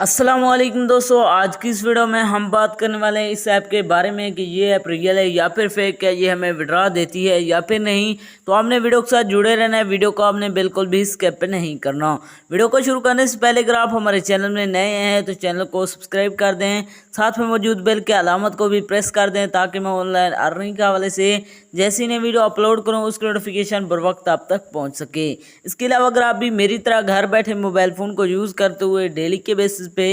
अस्सलाम वालेकुम दोस्तों, आज की इस वीडियो में हम बात करने वाले हैं इस ऐप के बारे में कि ये ऐप रियल है या फिर फेक है, ये हमें विड्रॉ देती है या फिर नहीं। तो आपने वीडियो के साथ जुड़े रहना है, वीडियो को आपने बिल्कुल भी स्किप नहीं करना। वीडियो को शुरू करने से पहले अगर आप हमारे चैनल में नए हैं तो चैनल को सब्सक्राइब कर दें, साथ में मौजूद बेल के अलामत को भी प्रेस कर दें ताकि मैं ऑनलाइन अर्निंग के हवाले से जैसी नई वीडियो अपलोड करूँ उसकी नोटिफिकेशन बर वक्त आप तक पहुँच सके। इसके अलावा अगर आप भी मेरी तरह घर बैठे मोबाइल फ़ोन को यूज़ करते हुए डेली के बेसिस पे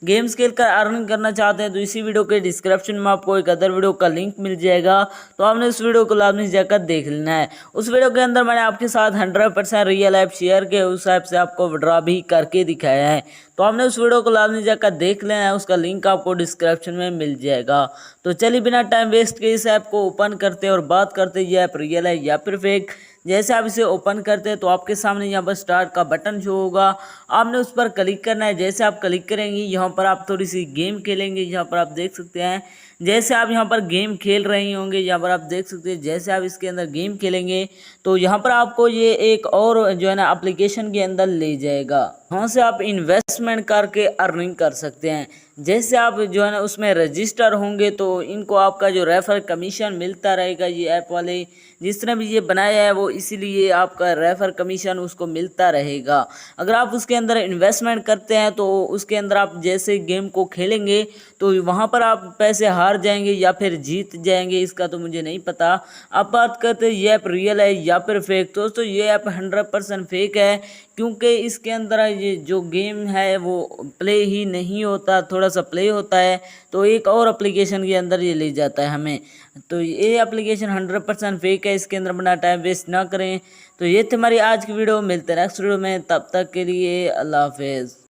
गेम्स खेल कर अर्निंग करना चाहते हैं तो इसी वीडियो के डिस्क्रिप्शन में आपको एक अदर वीडियो का लिंक मिल जाएगा, तो आपने उस वीडियो को लाजमी जाकर देख लेना है। उस वीडियो के अंदर मैंने आपके साथ 100% रियल ऐप शेयर किया, उस ऐप से आपको विड्रॉ भी करके दिखाया है, तो आपने उस वीडियो को लाजमी जाकर देख लेना है, उसका लिंक आपको डिस्क्रिप्शन में मिल जाएगा। तो चलिए बिना टाइम वेस्ट के इस ऐप को ओपन करते और बात करते ये ऐप रियल है या फिर फेक। जैसे आप इसे ओपन करते हैं तो आपके सामने यहाँ पर स्टार्ट का बटन शो होगा, आपने उस पर क्लिक करना है। जैसे आप क्लिक करेंगे यहाँ पर आप थोड़ी सी गेम खेलेंगे, यहाँ पर आप देख सकते हैं जैसे आप यहाँ पर गेम खेल रहे होंगे, यहाँ पर आप देख सकते हैं जैसे आप इसके अंदर गेम खेलेंगे तो यहाँ पर आपको ये एक और जो है ना एप्लीकेशन के अंदर ले जाएगा, वहाँ से आप इन्वेस्टमेंट करके अर्निंग कर सकते हैं। जैसे आप जो है ना उसमें रजिस्टर होंगे तो इनको आपका जो रेफर कमीशन मिलता रहेगा। ये ऐप वाले जिसने भी ये बनाया है वो इसीलिए आपका रेफर कमीशन उसको मिलता रहेगा। अगर आप उसके अंदर इन्वेस्टमेंट करते हैं तो उसके अंदर आप जैसे गेम को खेलेंगे तो वहाँ पर आप पैसे हार जाएंगे या फिर जीत जाएंगे, इसका तो मुझे नहीं पता। आप बात करते हैं ये ऐप रियल है या फिर फेक, दोस्तों ये ऐप 100% फेक है, क्योंकि इसके अंदर ये जो गेम है वो प्ले ही नहीं होता, थोड़ा सा प्ले होता है तो एक और एप्लीकेशन के अंदर ये ले जाता है हमें। तो ये एप्लीकेशन 100% फेक है, इसके अंदर अपना टाइम वेस्ट ना करें। तो ये थी हमारी आज की वीडियो, मिलते हैं नेक्स्ट वीडियो में, तब तक के लिए अल्लाह हाफिज़।